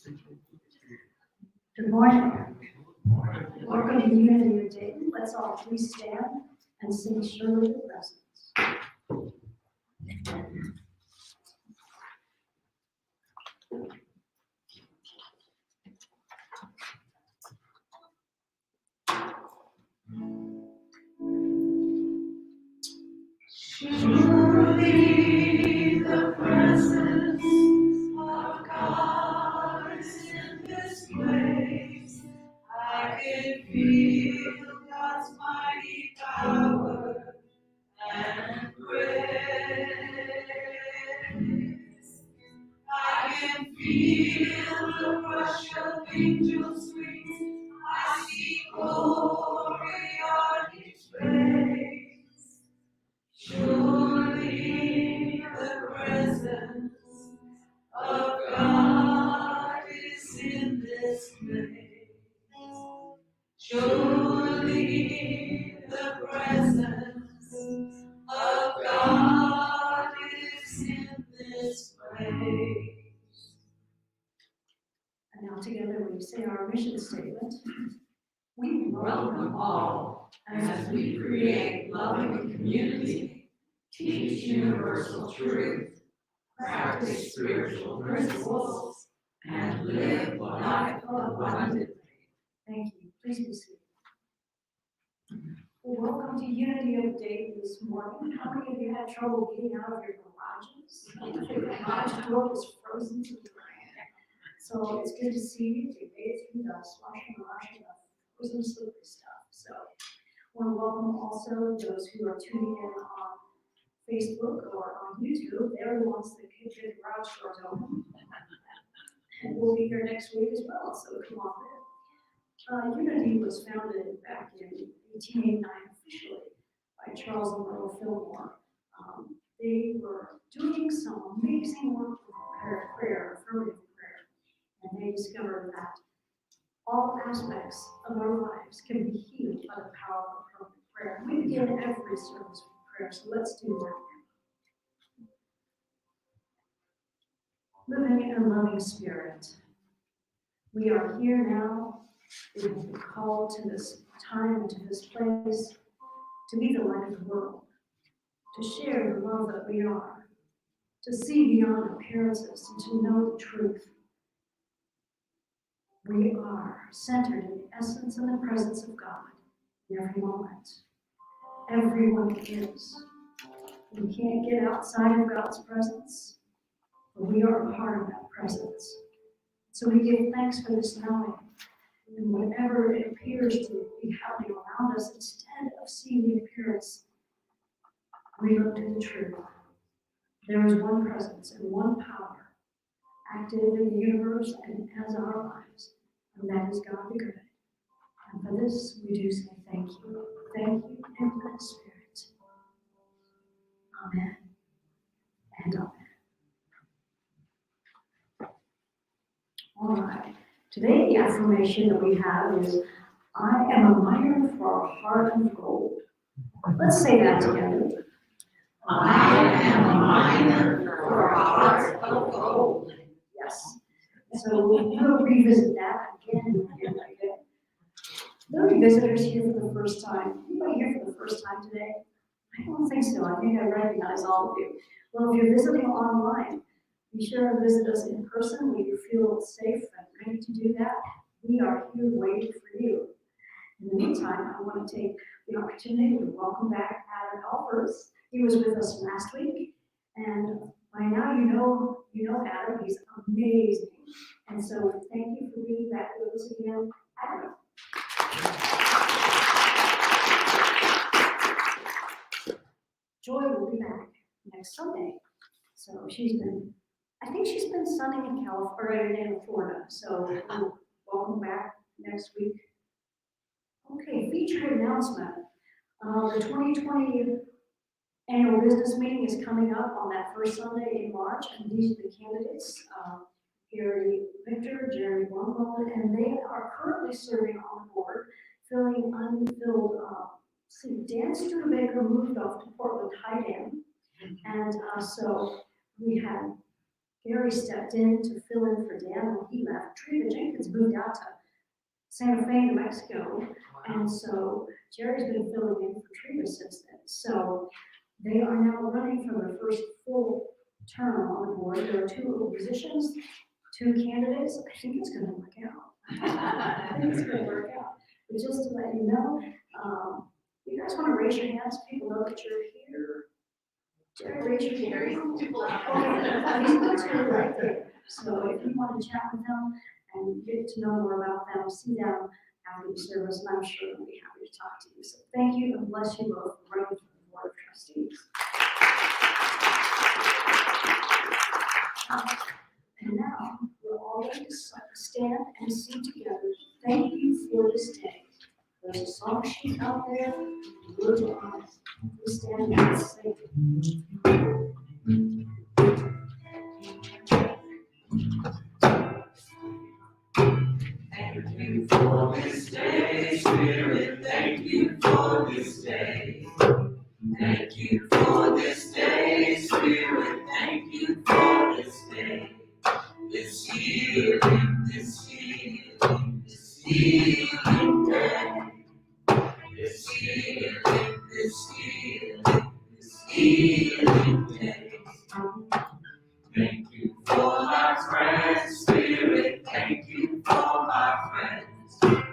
Good morning. Welcome to Unity of Dayton. Let's all please stand and sing Surely the Presence. Surely the presence of God is in this place. I can feel God's mighty power and grace. I can feel the rush of angels' wings. I see glory on His face. Surely the presence of God is in this place. Surely the presence of God is in this place. And now together we say our mission statement. We Welcome all as we create loving community, teach universal truth, practice spiritual principles, and live life abundantly. Thank you. Please be seated. Well, welcome to Unity of Dayton this morning. How many of you had trouble getting out of your garages? The garage door was frozen to the ground. So it's good to see you. You made it through the sloshing the frozen slippery stuff. So I want to welcome also those who are tuning in on Facebook or on YouTube. They're the ones that keep your garage doors open. And we'll be here next week as well, so come on in. Unity was founded back in 1889 officially by Charles and Merle Fillmore. They were doing some amazing work with prayer, affirmative prayer, and they discovered that all aspects of our lives can be healed by the power of affirmative prayer. We begin every service with prayer, so let's do that. Living in a loving spirit. We are here now. We have been called to this time, to this place, to be the light of the world, to share the love that we are, to see beyond appearances and to know the truth. We are centered in the essence and the presence of God in every moment. Everyone is. We can't get outside of God's presence, but we are a part of that presence. So we give thanks for this knowing. And whatever it appears to be happening around us, instead of seeing the appearance, we look to the truth. There is one presence and one power active in the universe and as our lives, and that is God the Good. And for this, we do say thank you. Thank you, Infinite Spirit. Amen and amen. All right. Today, the affirmation that we have is, I am a miner for a heart of gold. Let's say that together. I am a miner for a heart of gold. Yes. So we'll revisit that again and again and again. There are visitors here for the first time. Anybody here for the first time today? I don't think so. I think I recognize all of you. Well, if you're visiting online, be sure to visit us in person when you feel safe and ready to do that. We are here waiting for you. In the meantime, I want to take the opportunity to welcome back Adam Alpers. He was with us last week, and by now you know Adam. He's amazing. And so thank you for being back with us again, Adam. Joy will be back next Sunday. So I think she's been sunning in California, in Florida. So welcome back next week. Okay, featured announcement. The 2020 annual business meeting is coming up on that first Sunday in March, and these are the candidates. Gary Victor, Jerry Blumwell, and they are currently serving on the board, filling unfilled. Dan Studebaker moved off to Portland High Dam, and so we had Gary stepped in to fill in for Dan when he left. Trina Jenkins moved out to Santa Fe, New Mexico, and so Jerry's been filling in for Trina since then. So they are now running for their first full term on the board. There are 2 open positions, 2 candidates. I think it's going to work out. I think it's going to work out. But just to let you know, you guys want to raise your hands so people know that you're here? Jerry, raise your hand. Okay, these are 2 right there. So if you want to chat with them and get to know more about them, see them after the service, and I'm sure they'll be happy to talk to you. So thank you and bless you both for running for the Board of Trustees. And now we're all going to stand and sing together. Thank you for this day. There's a song sheet out there. Words are on it. We stand and sing. Thank you for this day, Spirit. Thank you for this day. Thank you for this day, Spirit. Thank you for this day. This healing, this healing, this healing day. This healing, this healing, this healing day. Thank you for my friends, Spirit. Thank you for my friends.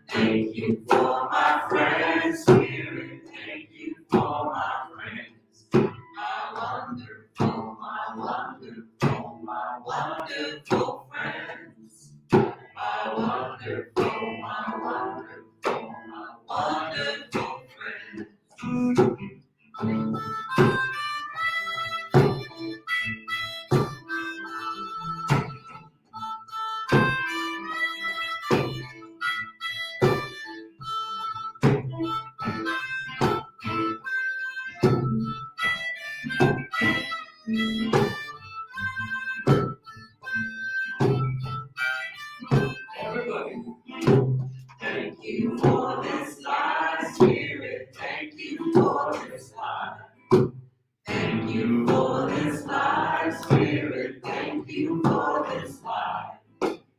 Thank you for my friends, Spirit. Thank you for my friends. My wonderful, my wonderful, my wonderful friends. My wonderful, my wonderful, my wonderful friends. Everybody. Thank you for this life, Spirit. Thank you for this life. Thank you for this life, Spirit. Thank you for this life.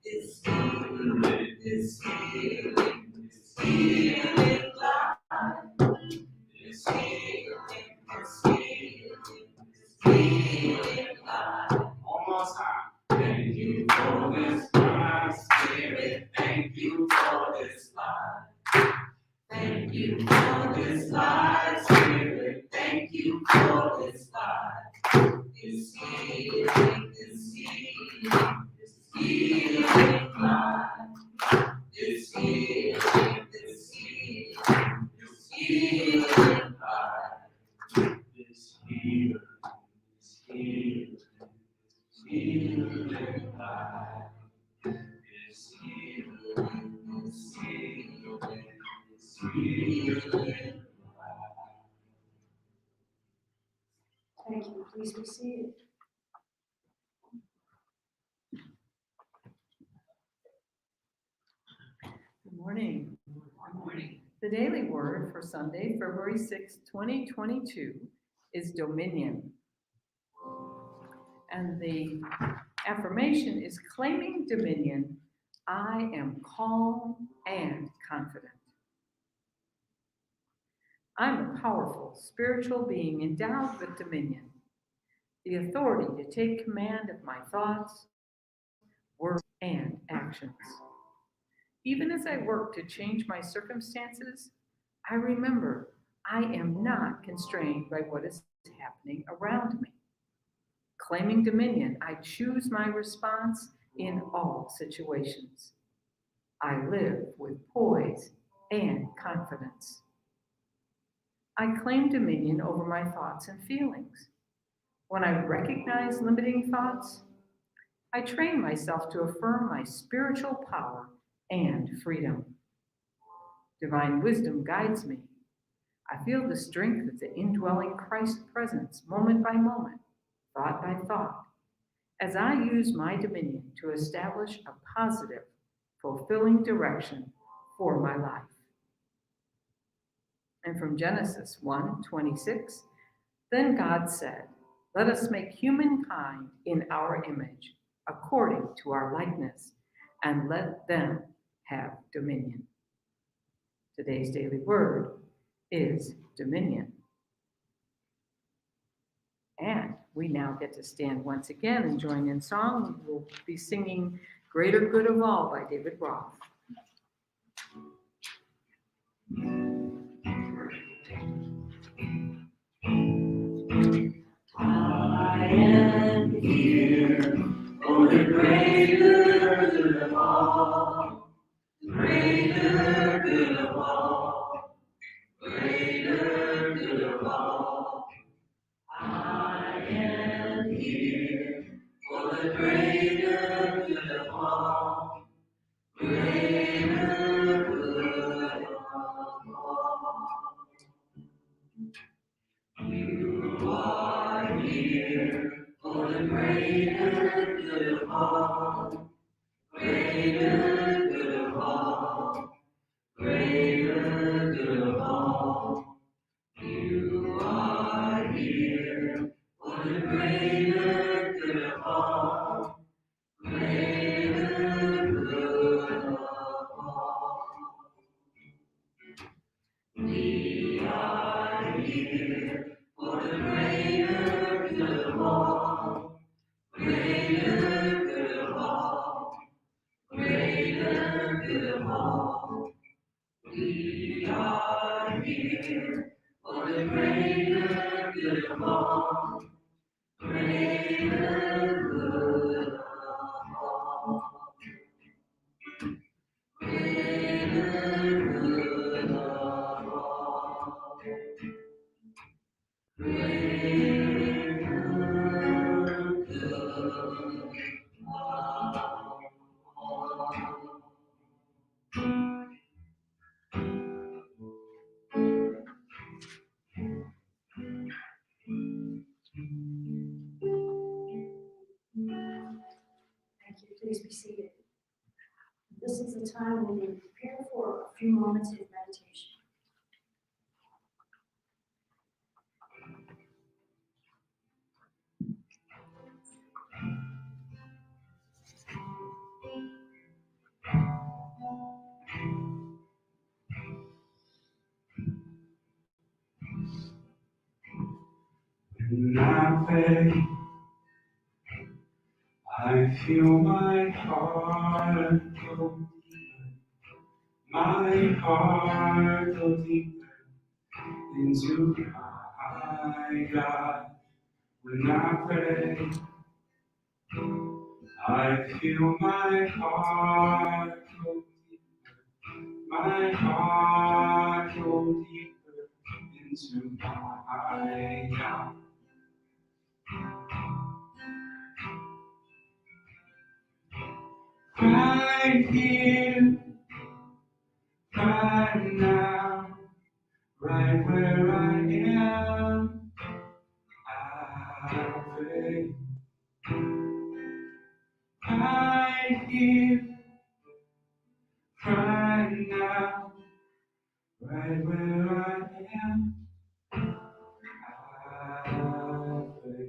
This healing, this healing, this healing life. This healing, this healing, this healing life. One more time. Thank you for this life, Spirit. Thank you for this life. Thank you for this life, Spirit. Thank you for this life. This healing, this healing, this healing life. This healing, this healing, this healing life. This healing, this healing, this healing life. This healing, this healing, this healing life. Thank you. Please be seated. Good morning. Good morning. The daily word for Sunday, February 6, 2022 is dominion. And the affirmation is claiming dominion. I am calm and confident. I'm a powerful spiritual being endowed with dominion, the authority to take command of my thoughts, words, and actions. Even as I work to change my circumstances, I remember I am not constrained by what is happening around me. Claiming dominion, I choose my response in all situations. I live with poise and confidence. I claim dominion over my thoughts and feelings. When I recognize limiting thoughts, I train myself to affirm my spiritual power and freedom. Divine wisdom guides me. I feel the strength of the indwelling Christ presence moment by moment, thought by thought, as I use my dominion to establish a positive, fulfilling direction for my life. And from Genesis 1:26, then God said, Let us make humankind in our image, according to our likeness, and let them have dominion. Today's daily word is dominion. And we now get to stand once again and join in song. We'll be singing Greater Good of All by David Roth. I am here for the greater good of all, greater good of all, greater good of all. I am here for the greater good of all, greater good of all. You are here for the greater good of all, greater good of all, greater good of all. You are here for the greater good of all, greater good of all. We are here for the greater good of all, greater good of all, greater good of all. We are here for the greater good of all, greater good of all, greater good of all, greater good of all. Thank you. Please be seated. This is the time when we prepare for a few moments of meditation. When I pray, I feel my heart go deeper, my heart go deeper into my God. When I pray, I feel my heart go deeper, my heart go deeper into my God. Right here, right now, right where I am, I pray. Right here, right now, right where I am, I pray.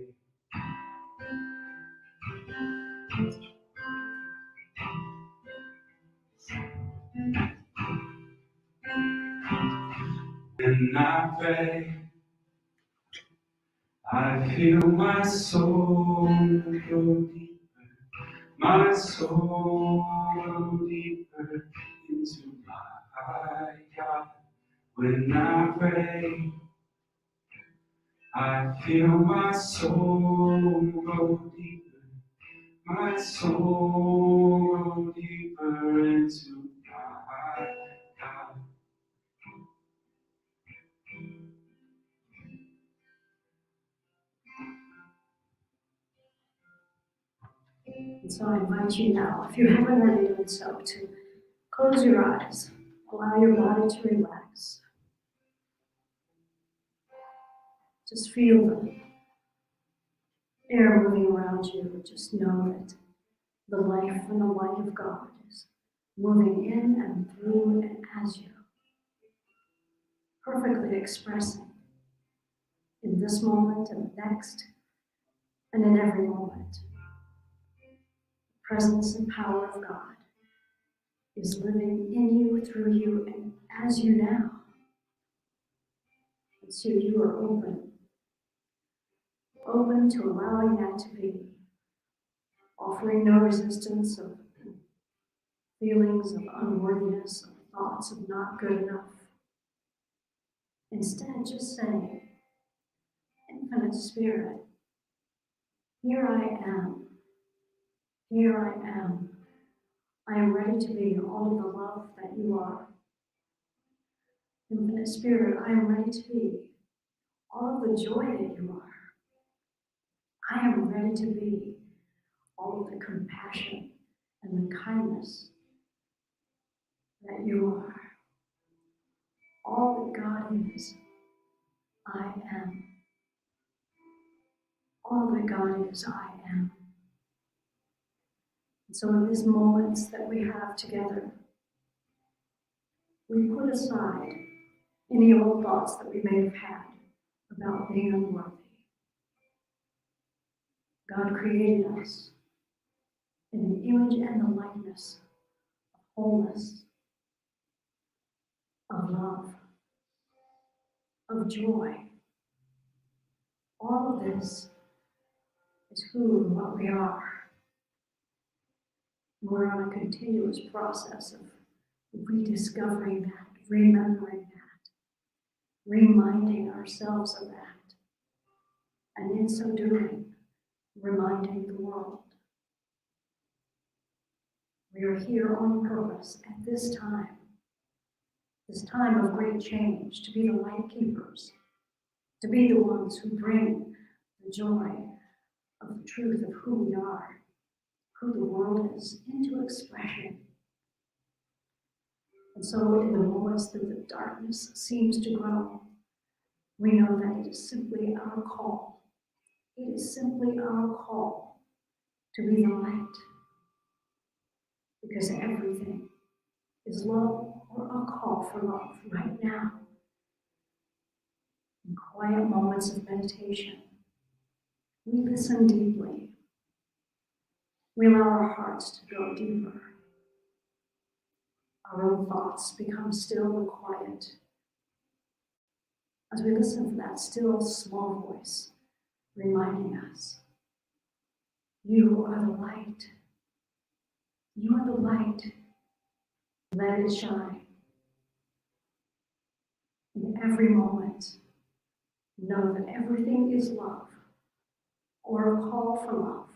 When I pray, I feel my soul go deeper, my soul go deeper into my God. When I pray, I feel my soul go deeper, my soul go deeper into my God. And so I invite you now, if you haven't already done so, to close your eyes, allow your body to relax. Just feel the air moving around you. Just know that the life and the light of God is moving in and through and as you, perfectly expressing in this moment and the next And in every moment, the presence and power of God is living in you, through you, and as you now. And so you are open to allowing that to be, offering no resistance of feelings of unworthiness, of thoughts of not good enough. Instead, just saying, Infinite Spirit, here I am. Here I am. I am ready to be all of the love that you are. Infinite Spirit, I am ready to be all of the joy that you are. I am ready to be all of the compassion and the kindness that you are. All that God is, I am. All that God is, I am. And so in these moments that we have together, we put aside any old thoughts that we may have had about being unworthy. God created us in the image and the likeness of wholeness, of love, of joy. All of this is who and what we are. We're on a continuous process of rediscovering that, remembering that, reminding ourselves of that, and in so doing, reminding the world. We are here on purpose at this time of great change, to be the light keepers, to be the ones who bring the joy of the truth of who we are, who the world is, into expression. And so in the moments that the darkness seems to grow, we know that it is simply our call. It is simply our call to be the light. Because everything is love, or a call for love right now. In quiet moments of meditation, we listen deeply. We allow our hearts to go deeper. Our own thoughts become still and quiet as we listen for that still small voice reminding us, you are the light. You are the light. Let it shine. In every moment, know that everything is love, or a call for love.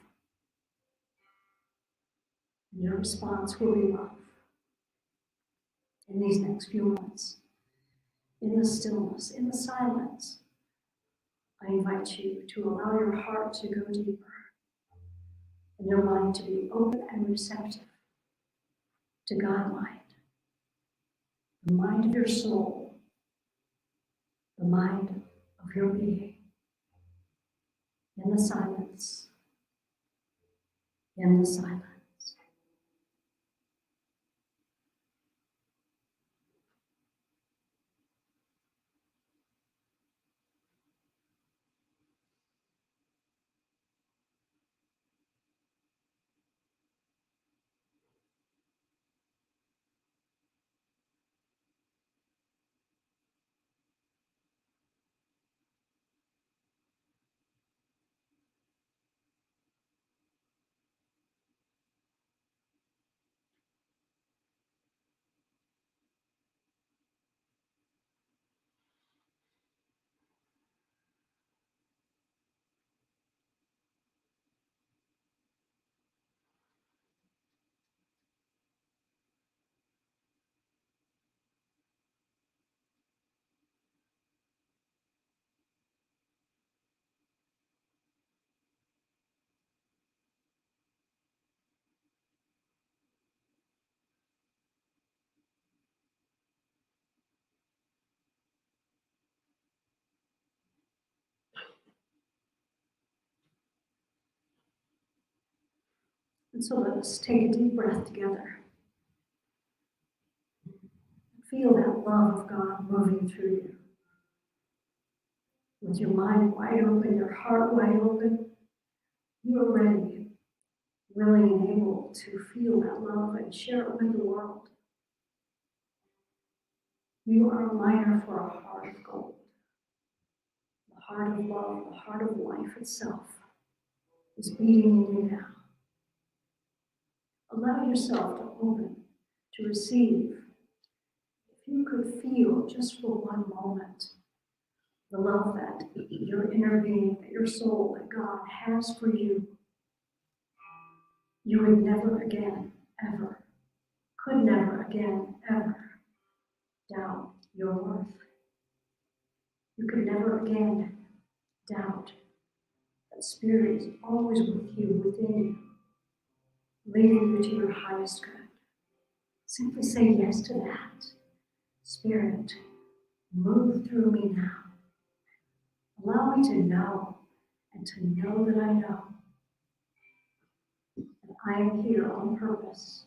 And your response will be love. In these next few moments, in the stillness, in the silence, I invite you to allow your heart to go deeper and your mind to be open and receptive to God mind, the mind of your soul, the mind of your being, in the silence, in the silence. And so let us take a deep breath together. Feel that love of God moving through you. With your mind wide open, your heart wide open, You are ready, willing and able to feel that love and share it with the world. You are a miner for a heart of gold. The heart of love, the heart of life itself is beating in you now. Allow yourself to open, to receive. If you could feel just for one moment the love that your inner being, that your soul, that God has for you, you would never again, ever, could never again, ever doubt your worth. You could never again doubt that Spirit is always with you, within you, leading you to your highest good. Simply say yes to that. Spirit, move through me now. Allow me to know and to know that I know that I am here on purpose.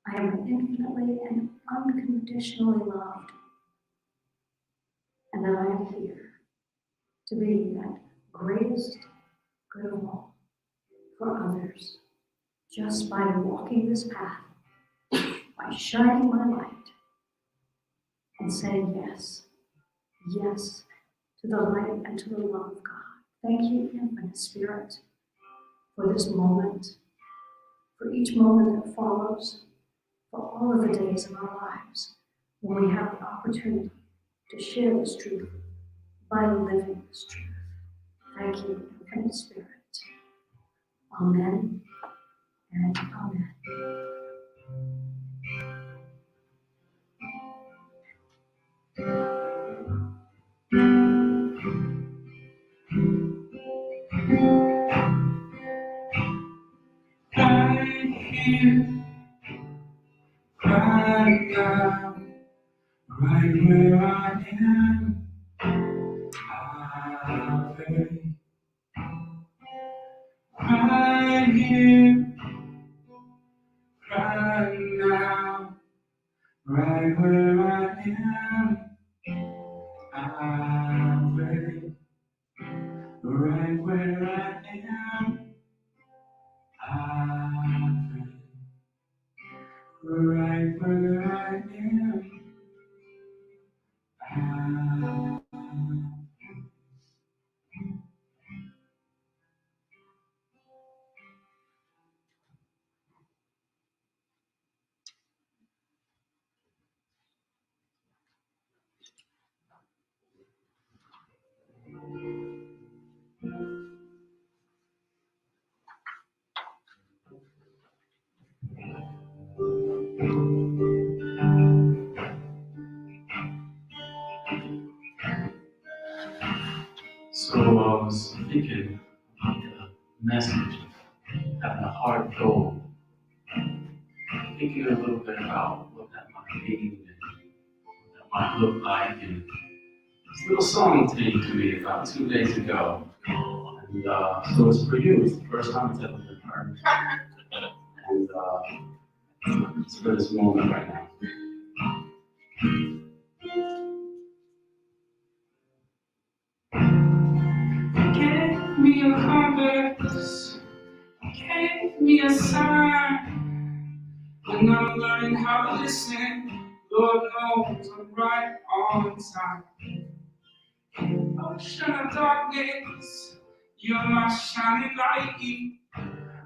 I am infinitely and unconditionally loved, and that I am here to be that greatest good of all for others, just by walking this path, by shining my light and saying yes, yes to the light and to the love of God. Thank you, Infinite Spirit, for this moment, for each moment that follows, for all of the days of our lives when we have the opportunity to share this truth by living this truth. Thank you, Infinite Spirit. Amen and amen. Right here, right now, right where I am. I pray. Right here, right now, right where I am. I pray. Right where I am. I pray. Right where I am. So I was thinking about the message of having a heart of gold. Thinking a little bit about what that might mean and what that might look like. And this little song came to me about 2 days ago. And so it's for you. It's the first time it's ever been heard. And it's for this moment right now. Give me a compass. Give me a sign. When I'm learning how to listen, Lord knows I'm right on time. Ocean of darkness, you're my shining light,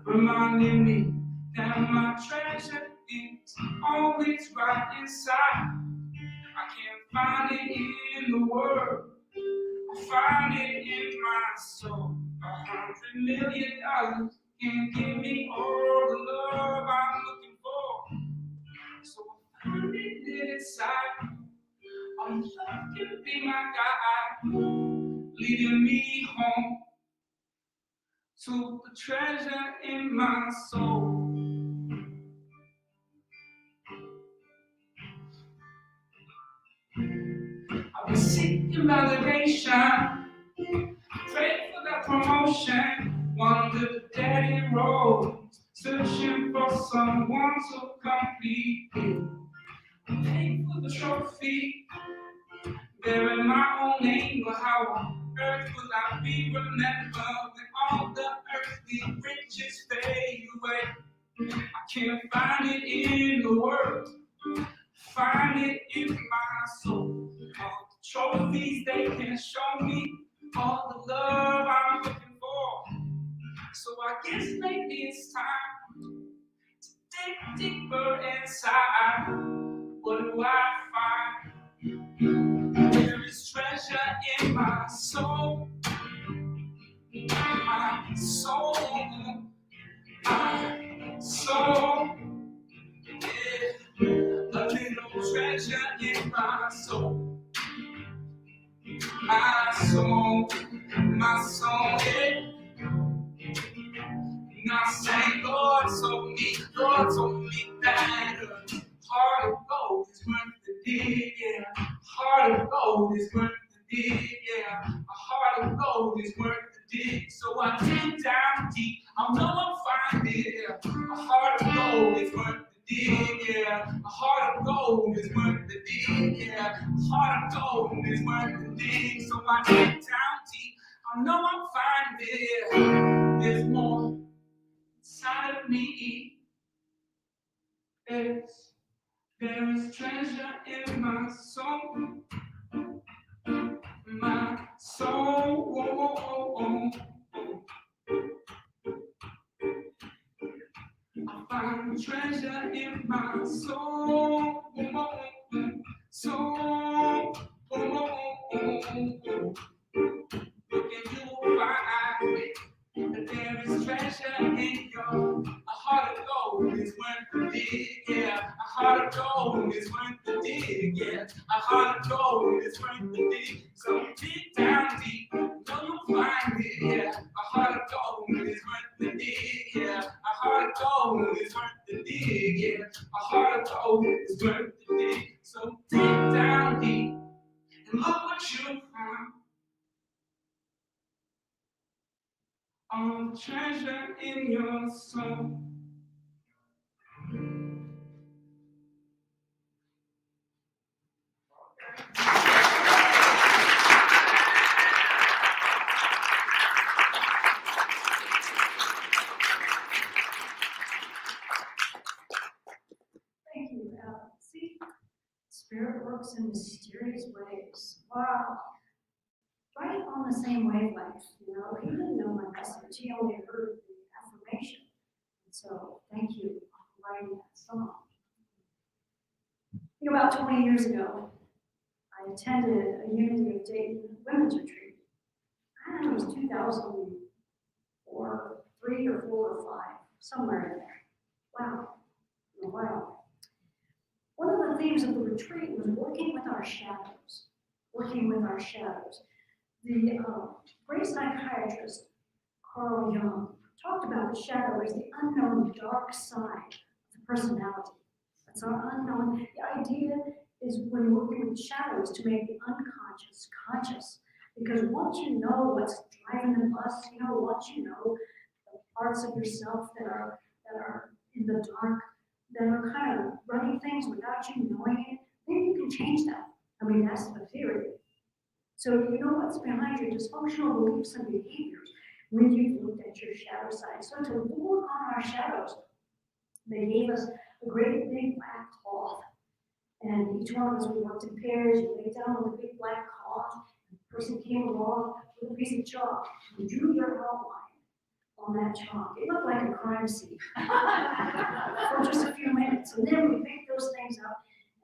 reminding me that my treasure is always right inside. I can't find it in the world, I find it in my soul. $100 million can't give me all the love I'm looking for. So I find it inside. Our love can be my guide, leading me home to the treasure in my soul. I've been seeking validation, praying for that promotion, wandered the daddy road, searching for someone to complete me. Paying for the trophy, bearing my own name, but how on earth will I be remembered when all the earth Can't find it in the world. Find it in my soul. All the trophies they can show me. All the love I'm looking for. So I guess maybe it's time to dig deeper inside. What do I find? There is treasure in my soul. My soul. My soul. Yeah. A little treasure in my soul. My soul, yeah. And I say, Lord, told me that a heart of gold is worth the dig, yeah. Heart of gold is worth the dig, yeah. A heart of gold is worth the dig. So I dig down deep, I'll know I'll find it, yeah. A heart of gold is worth the dig, yeah. A heart of gold is worth the dig, yeah. A heart of gold is worth the dig. So I dig down deep, I know I'll find it, yeah. There's more inside of me. There is treasure in my soul. My soul. I find treasure in my soul. Soul. Look and you'll find that there is treasure in your. A heart of gold is worth the dig, yeah. A heart of gold is worth the dig, yeah. A heart of gold is worth the dig. So dig down deep, know you'll find it, yeah. A heart of gold is worth the dig, yeah. A heart of gold is worth the dig, yeah. A heart of gold is worth the dig. So dig down deep and look what you found. All the treasure in your soul. Thank you. See, Spirit works in mysterious ways. Wow. Right on the same wavelength, you know. He didn't know my message. He only heard the affirmation. And so, thank you for writing that song. You know, about 20 years ago, I attended a Unity of Dayton women's retreat. I don't know, it was 2004, 3 or 4 or 5, somewhere in there. Wow, in a while. One of the themes of the retreat was working with our shadows. Working with our shadows. The great psychiatrist, Carl Jung, talked about the shadow as the unknown dark side of the personality. That's our unknown. The idea is when working with shadows to make the unconscious conscious. Because once you know what's driving the bus, you know, once you know the parts of yourself that are in the dark, that are kind of running things without you knowing it, then you can change that. I mean, that's the theory. So you know what's behind your dysfunctional beliefs and behaviors when you've looked at your shadow side. So to work on our shadows, they gave us a great big black cloth. And each one of us, we worked in pairs, you lay down on the big black cloth, and the person came along with a piece of chalk and drew your outline on that chalk. It looked like a crime scene for just a few minutes. And then we picked those things up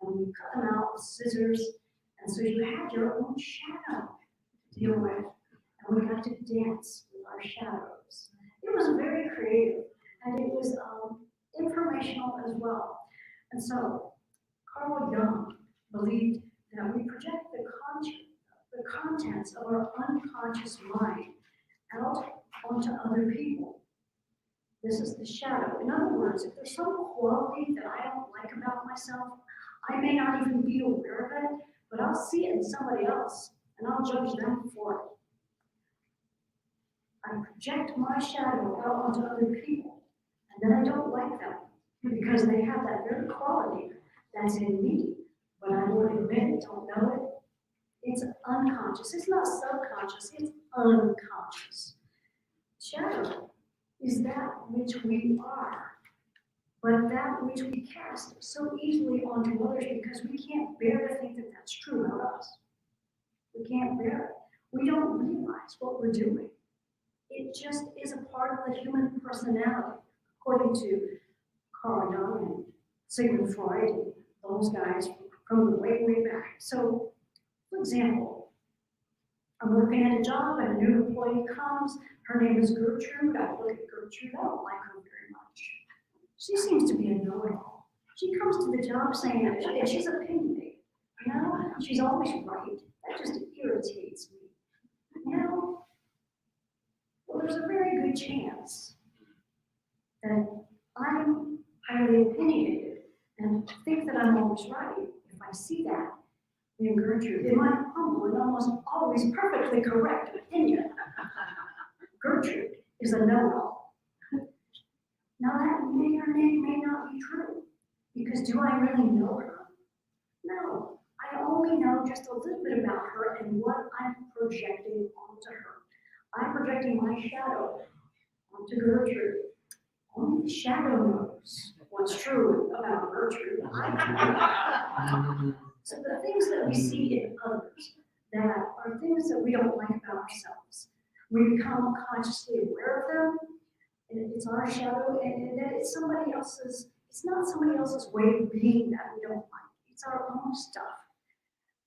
and we cut them out with scissors. And so you had your own shadow to deal with. And we got to dance with our shadows. It was very creative and it was informational as well. And so Carl Jung believed that we project the contents of our unconscious mind out onto other people. This is the shadow. In other words, if there's some quality that I don't like about myself, I may not even be aware of it, but I'll see it in somebody else, and I'll judge them for it. I project my shadow out onto other people, and then I don't like them, because they have that very quality that's in me, but I won't admit it, don't know it. It's unconscious. It's not subconscious, it's unconscious. Shadow is that which we are. but that which we cast so easily onto others because we can't bear to think that that's true about us. We can't bear it. We don't realize what we're doing. It just is a part of the human personality, according to Carl Jung and Sigmund Freud and those guys from the way, way back. So, for example, I'm working at a job and a new employee comes. Her name is Gertrude. I look at Gertrude. I don't like her very much. She seems to be a know-it-all. She comes to the job saying that and she's opinionated. You know, she's always right. That just irritates me. You know, well, there's a very good chance that I'm highly opinionated and think that I'm always right. If I see that in Gertrude, in my humble and almost always perfectly correct opinion, Gertrude is a know-it-all. Now that may or may not be true, because do I really know her? No, I only know just a little bit about her and what I'm projecting onto her. I'm projecting my shadow onto Gertrude. Only the shadow knows what's true about Gertrude. So the things that we see in others that are things that we don't like about ourselves, we become consciously aware of them, and it's our shadow, and that it's somebody else's, it's not somebody else's way of being that we don't like. It's our own stuff.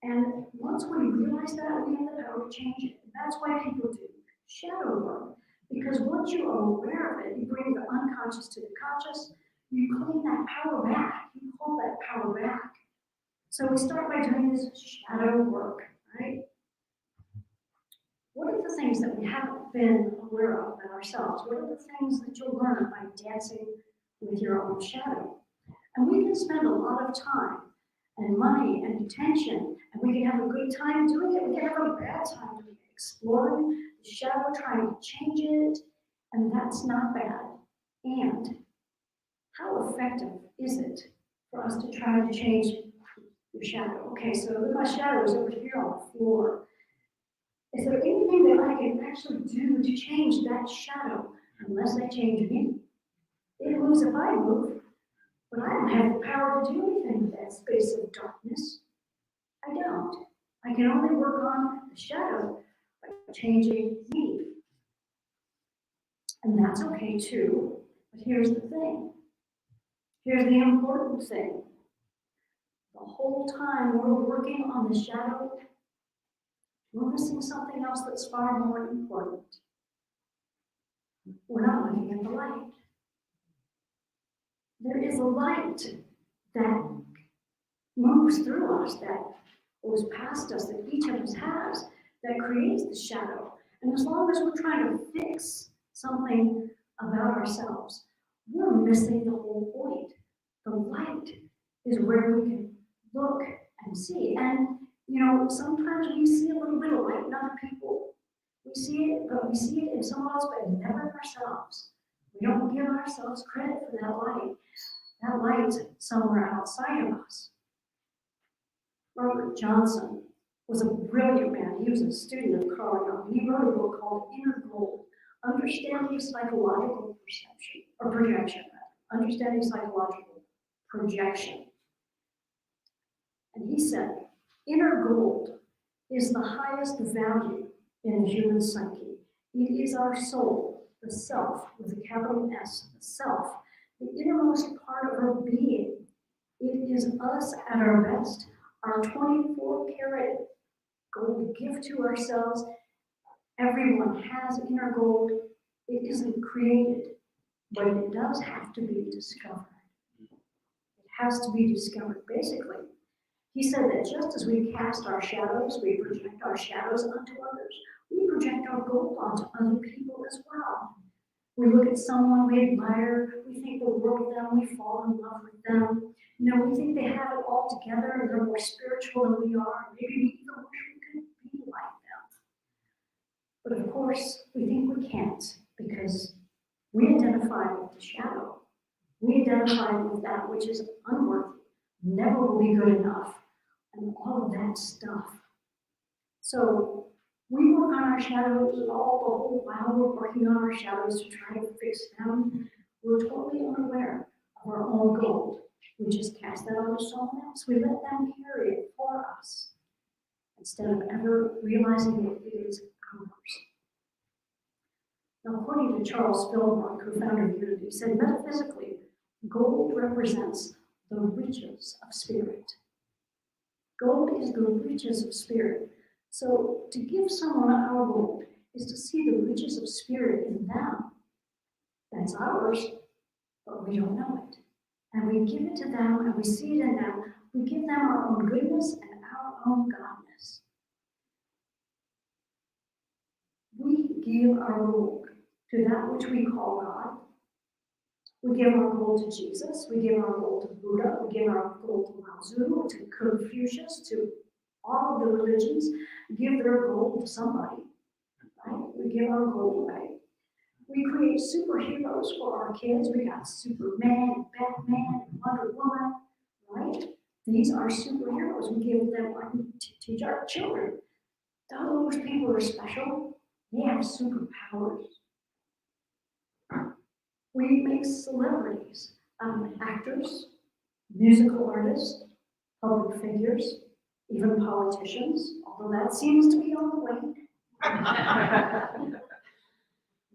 And once we realize that, we have the power to change it. And that's why people do shadow work. Because once you are aware of it, you bring the unconscious to the conscious, you clean that power back, you pull that power back. So we start by doing this shadow work, right? What are the things that we haven't been aware of about ourselves? What are the things that you'll learn by dancing with your own shadow? And we can spend a lot of time and money and attention, and we can have a good time doing it. We can have a bad time doing it, exploring the shadow, trying to change it, and that's not bad. And how effective is it for us to try to change your shadow? Okay, so my shadow is over here on the floor. Is there anything that I can actually do to change that shadow unless I change me? It moves if I move, but I don't have the power to do anything with that space of darkness. I don't. I can only work on the shadow by changing me. And that's okay too. But here's the thing. Here's the important thing. The whole time we're working on the shadow, we're missing something else that's far more important. We're not looking at the light. There is a light that moves through us, that goes past us, that each of us has, that creates the shadow. And as long as we're trying to fix something about ourselves, we're missing the whole point. The light is where we can look and see. And, you know, sometimes we see a little bit of light in other people. We see it, but we see it in someone else, but never in ourselves. We don't give ourselves credit for that light. That light's somewhere outside of us. Robert Johnson was a brilliant man. He was a student of Carl Jung. He wrote a book called Inner Gold, Understanding Psychological Perception, or Projection, rather. Understanding Psychological Projection. And he said, inner gold is the highest value in the human psyche. It is our soul, the self, with a capital S, the self, the innermost part of our being. It is us at our best, our 24-karat gold gift to ourselves. Everyone has inner gold. It isn't created, but it does have to be discovered. It has to be discovered, basically. He said that just as we cast our shadows, we project our shadows onto others, we project our gold onto other people as well. We look at someone we admire, we think the world of them, we fall in love with them. You know, we think they have it all together and they're more spiritual than we are. Maybe we even wish we could be like them. But of course, we think we can't because we identify with the shadow. We identify with that which is unworthy, never will be good enough, and all of that stuff. So we work on our shadows all the whole while we're working on our shadows to try to fix them. We're totally unaware of our own gold. We just cast that on to someone else. We let them carry it for us instead of ever realizing it is ours. Now, according to Charles Fillmore, co-founder of Unity, said metaphysically, gold represents the riches of spirit. Gold is the riches of spirit. So to give someone our gold is to see the riches of spirit in them. That's ours, but we don't know it. And we give it to them and we see it in them. We give them our own goodness and our own godness. We give our gold to that which we call God. We give our gold to Jesus. We give our gold to Buddha. We give our gold to Lao Tzu, to Confucius, to all of the religions. Give their gold to somebody, right? We give our gold away. We create superheroes for our kids. We got Superman, Batman, Wonder Woman, right? These are superheroes. We give them, like, we teach our children. Those people are special. They have superpowers. We make celebrities, actors, musical artists, public figures, even politicians, although that seems to be on the way.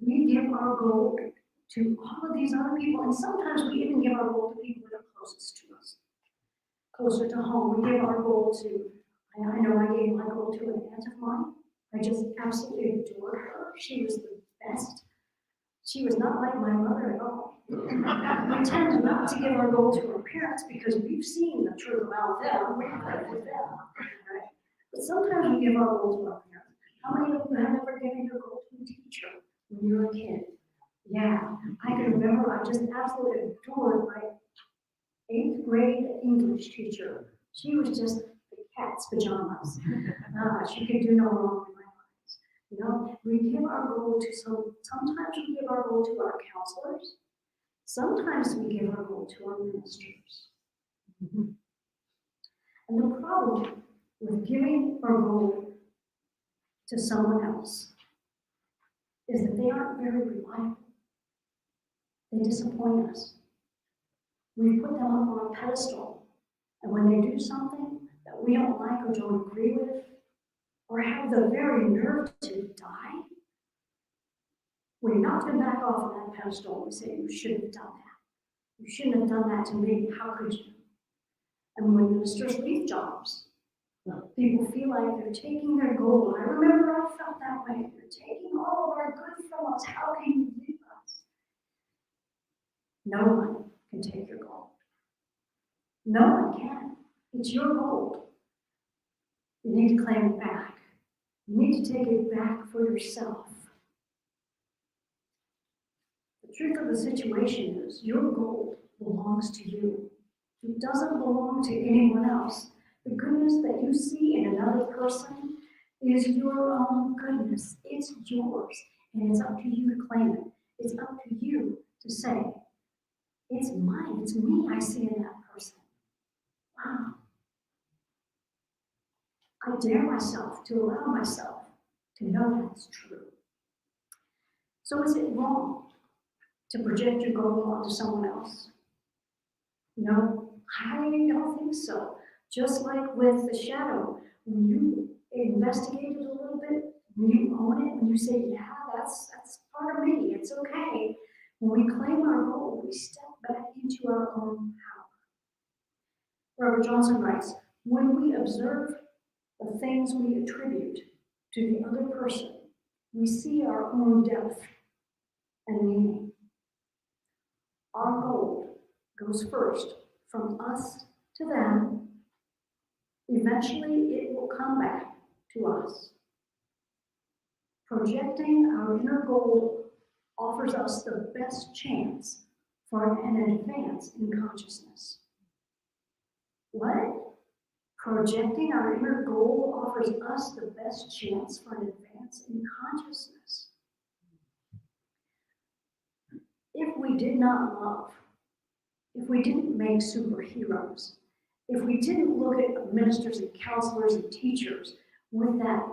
We give our gold to all of these other people, and sometimes we even give our gold to people that are closest to us, closer to home. We give our gold to, I know I gave my gold to an aunt of mine. I just absolutely adored her. She was the best. She was not like my mother at all. We tend not to give our gold to our parents because we've seen the truth about them. We've lived with them, right? But sometimes we give our gold to our parents. How many of you have ever given your gold to a teacher when you were a kid? Yeah, I can remember I just absolutely adored my 8th grade English teacher. She was just the cat's pajamas. She could do no wrong in my eyes. You know, we give our gold to sometimes we give our gold to our counselors. Sometimes we give our gold to our ministers. And the problem with giving our gold to someone else is that they aren't very reliable. They disappoint us. We put them up on a pedestal, and when they do something that we don't like or don't agree with, or have the very nerve to die, we knock them back off of that pedestal and say, you shouldn't have done that. You shouldn't have done that to me. How could you? And when ministers leave jobs, people feel like they're taking their gold. I remember I felt that way. They're taking all of our good from us. How can you leave us? No one can take your gold. No one can. It's your gold. You need to claim it back. You need to take it back for yourself. The truth of the situation is your gold belongs to you. It doesn't belong to anyone else. The goodness that you see in another person is your own goodness. It's yours, and it's up to you to claim it. It's up to you to say, it's mine, it's me I see in that person. Wow. I dare myself to allow myself to know that's true. So is it wrong to project your goal onto someone else? No, I don't think so. Just like with the shadow, when you investigate it a little bit, when you own it, when you say, yeah, that's part of me, it's okay. When we claim our goal, we step back into our own power. Robert Johnson writes, when we observe the things we attribute to the other person, we see our own depth and meaning. Our gold goes first from us to them. Eventually, it will come back to us. Projecting our inner gold offers us the best chance for an advance in consciousness. What? Projecting our inner gold offers us the best chance for an advance in consciousness. If we did not love, if we didn't make superheroes, if we didn't look at ministers and counselors and teachers with that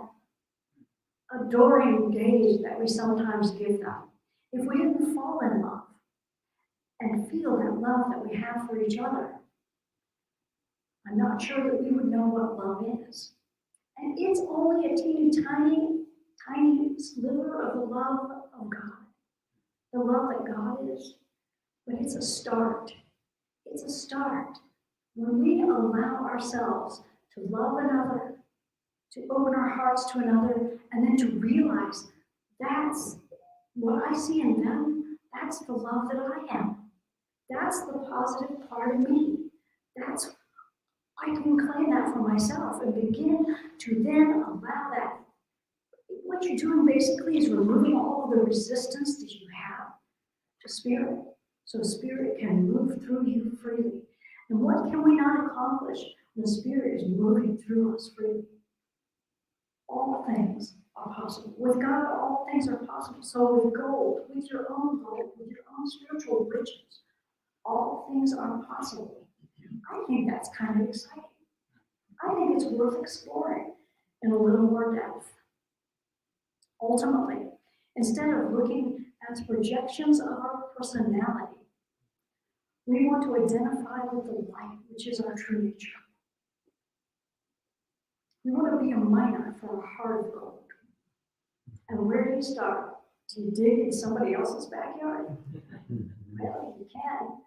adoring gaze that we sometimes give them, if we didn't fall in love, and feel that love that we have for each other, I'm not sure that we would know what love is. And it's only a teeny tiny, tiny sliver of the love of God, the love that God is. But it's a start. It's a start. When we allow ourselves to love another, to open our hearts to another, and then to realize that's what I see in them, that's the love that I am. That's the positive part of me. That's, I can claim that for myself and begin to then allow that. What you're doing basically is removing all of the resistance that you have to spirit, so spirit can move through you freely. And what can we not accomplish when spirit is moving through us freely? All things are possible. With God, all things are possible. So with gold, with your own spiritual riches, all things are possible. I think that's kind of exciting. I think it's worth exploring in a little more depth. Ultimately, instead of looking at projections of our personality, we want to identify with the light, which is our true nature. We want to be a miner for a heart of gold. And where do you start? Do you dig in somebody else's backyard? Well, you can.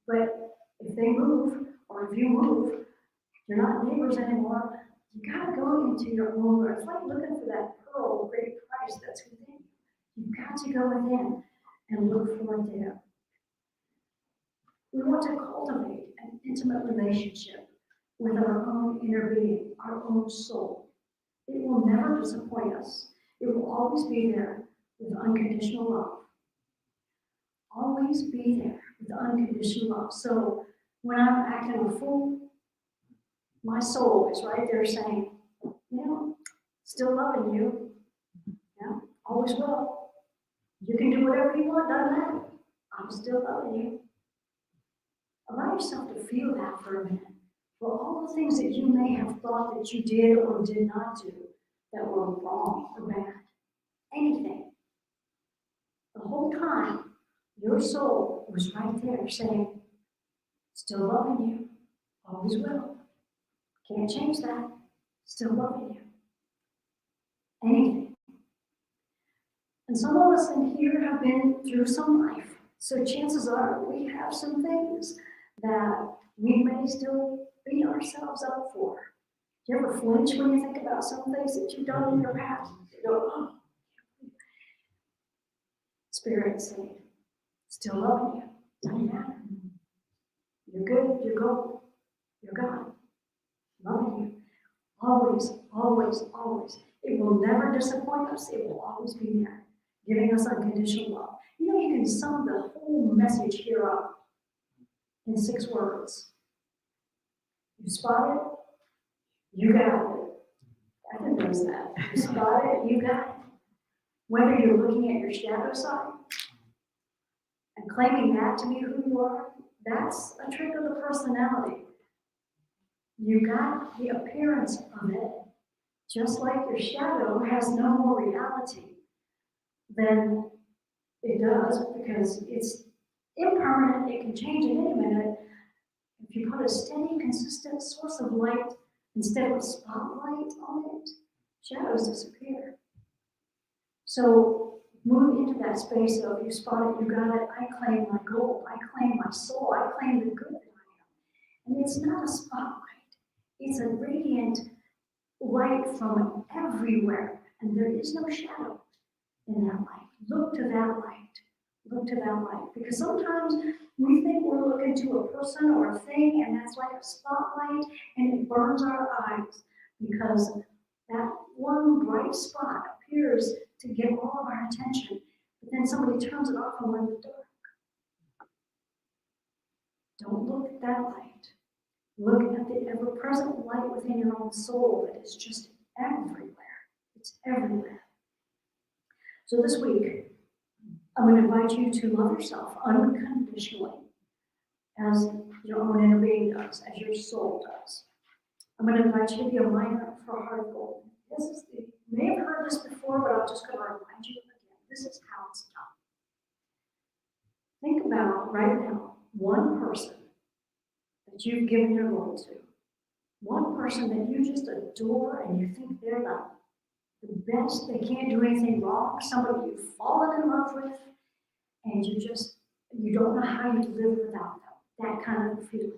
But if they move, or if you move, you're not neighbors anymore. You gotta go into your own world. It's like looking for that pearl of great price that's within you. You've got to go within and look for it there. We want to cultivate an intimate relationship with our own inner being, our own soul. It will never disappoint us. It will always be there with unconditional love. Always be there with unconditional love. So when I'm acting a fool, my soul is right there saying, still loving you. Yeah, always will. You can do whatever you want, doesn't matter. I'm still loving you. Allow yourself to feel that for a minute. For all the things that you may have thought that you did or did not do that were wrong or bad. Anything. The whole time, your soul was right there saying, still loving you, always will. Can't change that. Still loving you. Anything. And some of us in here have been through some life. So chances are we have some things that we may still beat ourselves up for. Do you ever flinch when you think about some things that you've done in your past? You go, oh. Spirit saying, still loving you. Doesn't matter. You're good, you're gold, you're God. Loving you. Always, always, always. It will never disappoint us. It will always be there, giving us unconditional love. You can sum the whole message here up in 6 words. You spot it, you got it. I think there's that. You spot it, you got it. Whether you're looking at your shadow side and claiming that to be who you are, that's a trick of the personality. You got the appearance of it, just like your shadow has no more reality than it does, because it's impermanent, it can change at any minute. If you put a steady, consistent source of light instead of a spotlight on it, shadows disappear. So move into that space of you spot it, you got it, I claim my gold, I claim my soul, I claim the good that I am. And it's not a spotlight, it's a radiant light from everywhere, and there is no shadow in that light. Look to that light. Look to that light. Because sometimes we think we're looking to a person or a thing, and that's like a spotlight, and it burns our eyes because that one bright spot appears to get all of our attention, but then somebody turns it off and we're in the dark. Don't look at that light. Look at the ever-present light within your own soul that is just everywhere. It's everywhere. So this week, I'm going to invite you to love yourself unconditionally, as your own inner being does, as your soul does. I'm going to invite you to be a miner for a heart of gold. You may have heard this before, but I'm just going to remind you again. This is how it's done. Think about right now one person that you've given your gold to. One person that you just adore and you think they're the best, they can't do anything wrong, somebody you've fallen in love with, and you don't know how you live without them. That kind of feeling.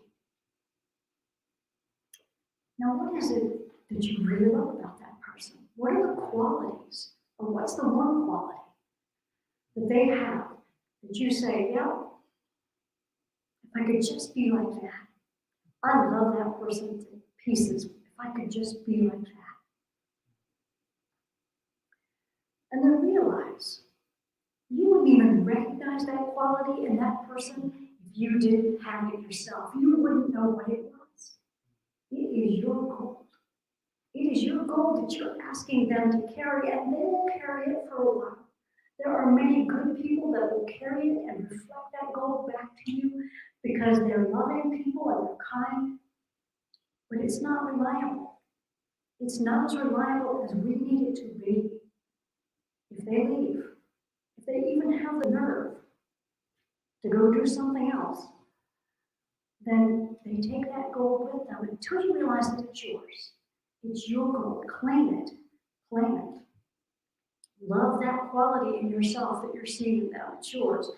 Now, what is it that you really love about that person? What are the qualities, or what's the one quality that they have that you say, yeah, if I could just be like that. I love that person to pieces. If I could just be like that. And then realize you wouldn't even recognize that quality in that person if you didn't have it yourself. You wouldn't know what it was. It is your gold. It is your gold that you're asking them to carry, and they will carry it for a while. There are many good people that will carry it and reflect that gold back to you because they're loving people and they're kind, but it's not reliable. It's not as reliable as we need it to be. If they leave, if they even have the nerve to go do something else, then they take that gold with them until you realize that it's yours. It's your gold. Claim it. Claim it. Love that quality in yourself that you're seeing in them. It's yours.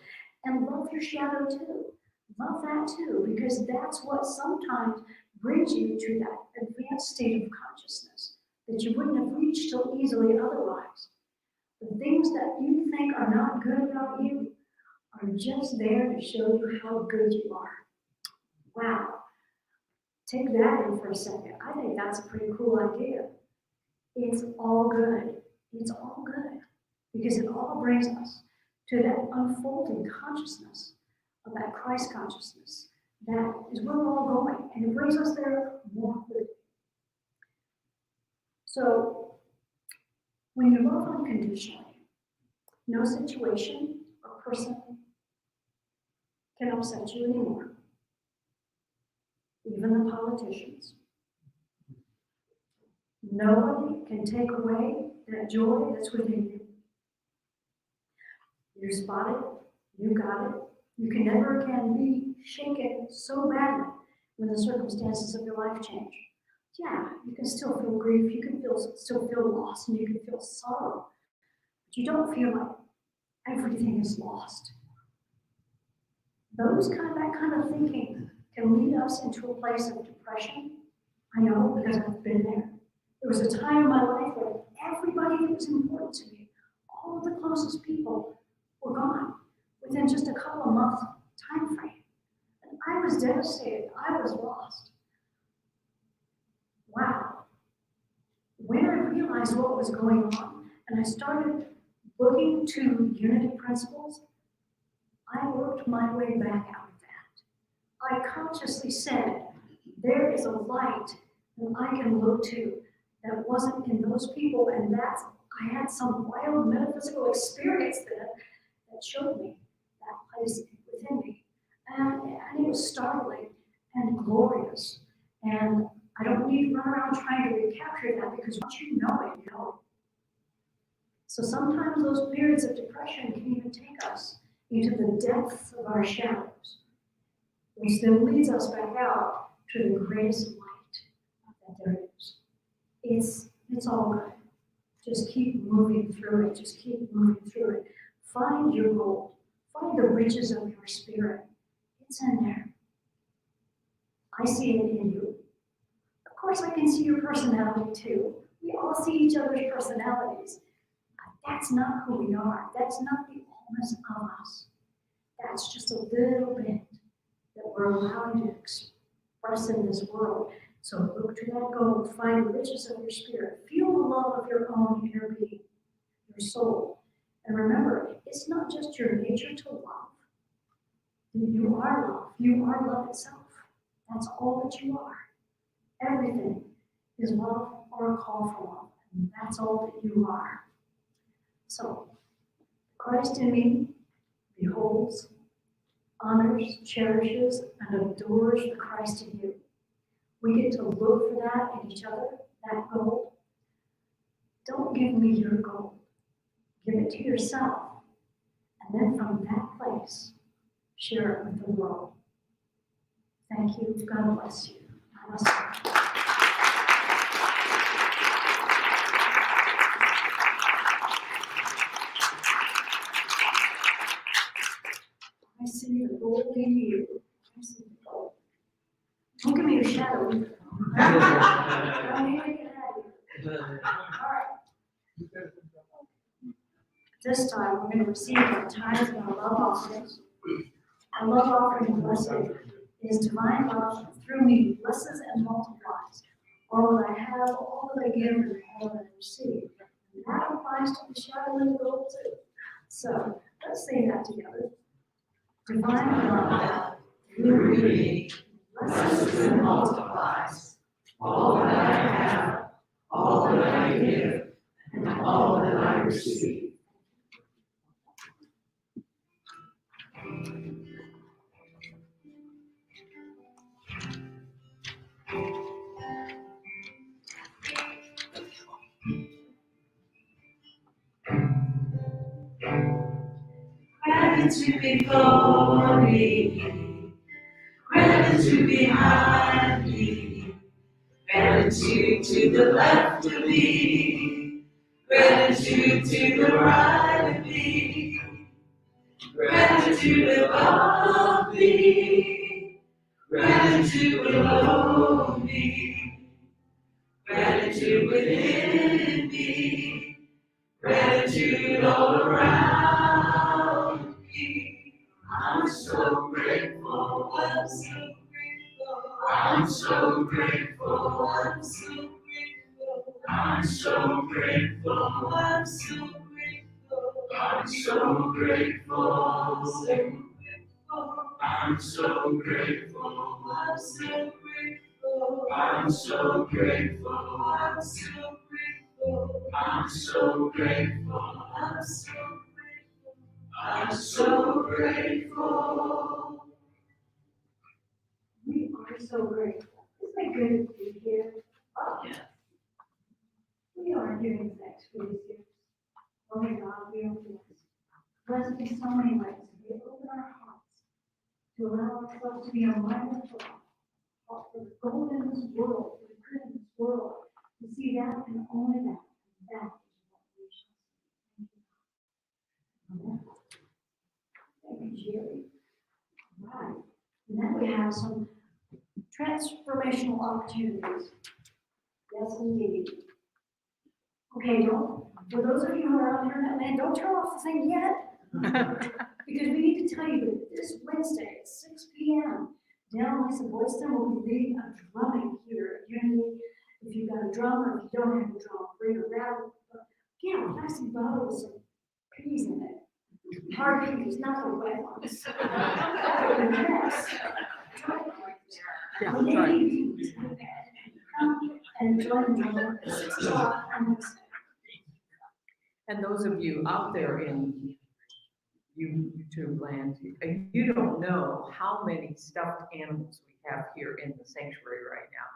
And love your shadow too. Love that too, because that's what sometimes brings you to that advanced state of consciousness that you wouldn't have reached so easily otherwise. The things that you think are not good about you are just there to show you how good you are. Wow. Take that in for a second. I think that's a pretty cool idea. It's all good. It's all good. Because it all brings us to that unfolding consciousness of that Christ consciousness. That is where we're all going. And it brings us there more quickly. So, when you love unconditionally, no situation or person can upset you anymore. Even the politicians. Nobody can take away that joy that's within you. You spot it, you got it. You can never again be shaken so badly when the circumstances of your life change. Yeah, you can still feel grief, you can still feel loss, and you can feel sorrow. But you don't feel like everything is lost. That kind of thinking can lead us into a place of depression. I know because I've been there. There was a time in my life where everybody that was important to me, all of the closest people, were gone within just a couple of months time frame. And I was devastated. I was lost. Wow. When I realized what was going on and I started looking to unity principles, I worked my way back out of that. I consciously said, there is a light that I can look to that wasn't in those people, and I had some wild metaphysical experience that showed me that place within me. And it was startling and glorious. And I don't need to run around trying to recapture that because once you know it, you know it. So sometimes those periods of depression can even take us into the depths of our shadows, which then leads us back out to the greatest light that there is. It's all good. Just keep moving through it. Just keep moving through it. Find your gold. Find the riches of your spirit. It's in there. I see it in you. Of course, I can see your personality too. We all see each other's personalities. But that's not who we are. That's not the fullness of us. That's just a little bit that we're allowing to express in this world. So look to that gold, find the riches of your spirit, feel the love of your own inner being, your soul. And remember, it's not just your nature to love. You are love. You are love itself. That's all that you are. Everything is love or a call for love. And that's all that you are. So, Christ in me beholds, honors, cherishes, and adores the Christ in you. We get to look for that in each other, that gold. Don't give me your gold. Give it to yourself. And then from that place, share it with the world. Thank you. God bless you. Namaste. I see the gold in you. I see the gold. Don't give me a shadow. Don't make it out. All right. This time, we're going to receive our tithes and our love offerings. Our love offering blessing is divine love through me blesses and multiplies. All that I have, all that I give, and all that I receive. And that applies to the shadow and the gold too. So let's say that together. Divine love through me blesses and multiplies. All that I have, all that I give, and all that I receive. Gratitude before me, gratitude behind me, gratitude to the left of me, gratitude to the right of me, gratitude above me, gratitude below me, gratitude within me, gratitude all around me. I'm so grateful, I'm so grateful, I'm so grateful, I'm so grateful, I'm so grateful, I'm so grateful, I'm so grateful, I'm so grateful, I'm so grateful, I'm so grateful, I'm so grateful, I'm so grateful, I'm so grateful, I'm so grateful. We are so grateful. Isn't it good to be here? Yeah. We are giving thanks for these gifts. Oh my God, we are blessed. Blessed in so many ways. We open our hearts to allow ourselves to be aligned with God, for the gold in this world, for the good in this world, to see that and only that. That is what we shall see. Amen. Thank you, Jerry. All right. And then we have some transformational opportunities. Yes, indeed. Okay, for those of you who are on internet land, don't turn off the thing yet. Because we need to tell you that this Wednesday at 6 p.m., Dale and Lisa Boylston will be leading a drumming here at Unity. If you've got a drum or if you don't have a drum, bring a rattle. Get a plastic bottle with some peas in it. Hard peas, not the wet ones. That would be a mess. Yeah, right. And join the drum at 6 o'clock on Wednesday. And those of you out there in YouTube land, you don't know how many stuffed animals we have here in the sanctuary right now.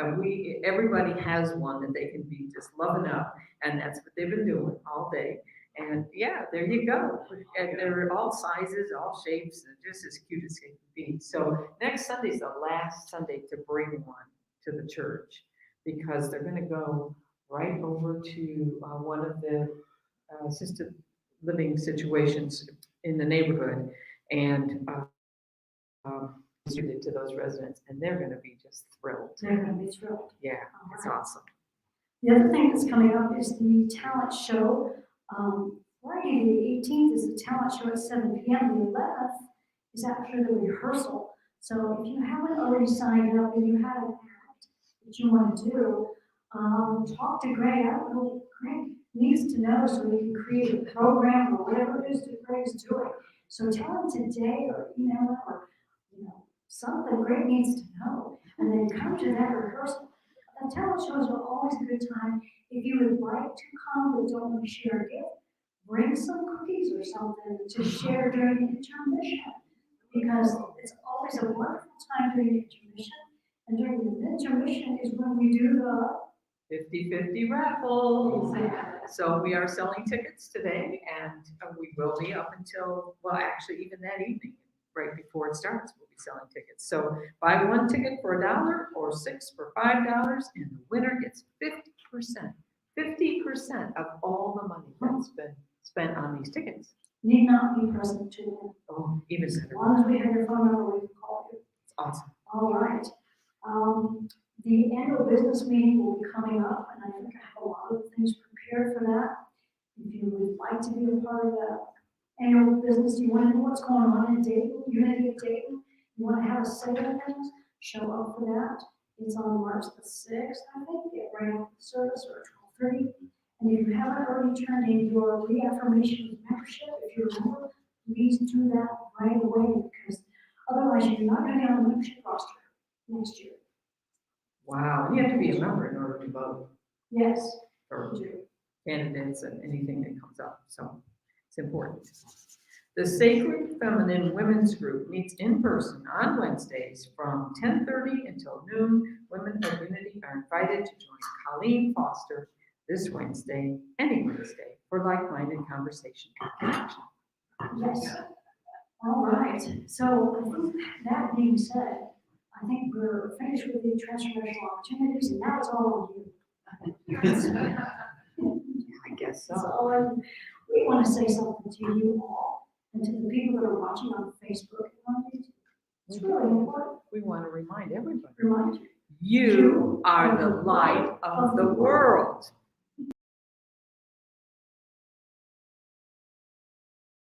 And everybody has one that they can be just loving up, and that's what they've been doing all day. And yeah, there you go. And they're all sizes, all shapes, and just as cute as they can be. So next Sunday's the last Sunday to bring one to the church, because they're going to go right over to one of the assisted living situations in the neighborhood and distribute it to those residents, and they're going to be just thrilled. They're going to be thrilled. Yeah, it's awesome. The other thing that's coming up is the talent show. Friday the 18th is the talent show at 7 p.m. The 11th is actually the rehearsal. So if you haven't already signed up and you have an act that you want to do, talk to Greg. I don't know what Greg needs to know so we can create a program or whatever it is that Greg is doing. So tell him today or email him or something Greg needs to know, and then come to that rehearsal. The talent shows are always a good time. If you would like to come but don't want to share a gift, bring some cookies or something to share during the intermission, because it's always a wonderful time during the intermission. And during the intermission is when we do the 50-50 raffle. So we are selling tickets today, and we will be up until, well, actually even that evening, right before it starts, we'll be selling tickets. So buy one ticket for $1 or 6 for $5, and the winner gets 50%. 50% of all the money that's been spent on these tickets. Need not be present to win. Oh, even As better. long as we have your phone number, we can call you. It's awesome. All right. The annual business meeting will be coming up, and I think I have a lot of things prepared for that. If you would like to be a part of that annual business, you want to know what's going on in Dayton, Unity of Dayton, you want to have a say in things, show up for that. It's on March the 6th, I think, get right after the service or 12:30. And if you haven't already turned in your reaffirmation membership, if you remember, please do that right away, because otherwise you're not going to be on the membership roster next year. Wow, and you have to be a member in order to vote Yes, for you do. candidates and anything that comes up, so it's important. The Sacred Feminine Women's Group meets in person on Wednesdays from 10:30 until noon. Women of Unity are invited to join Colleen Foster this Wednesday, any Wednesday, for like-minded conversation and connection. Yes. All right, so I think that being said, I think we're finished with the transformational opportunities, and now it's all on you. I guess so. So we want to say something to you all, and to the people that are watching on Facebook and on YouTube. It's really important We want to remind everybody. to remind you. You are the light of the world.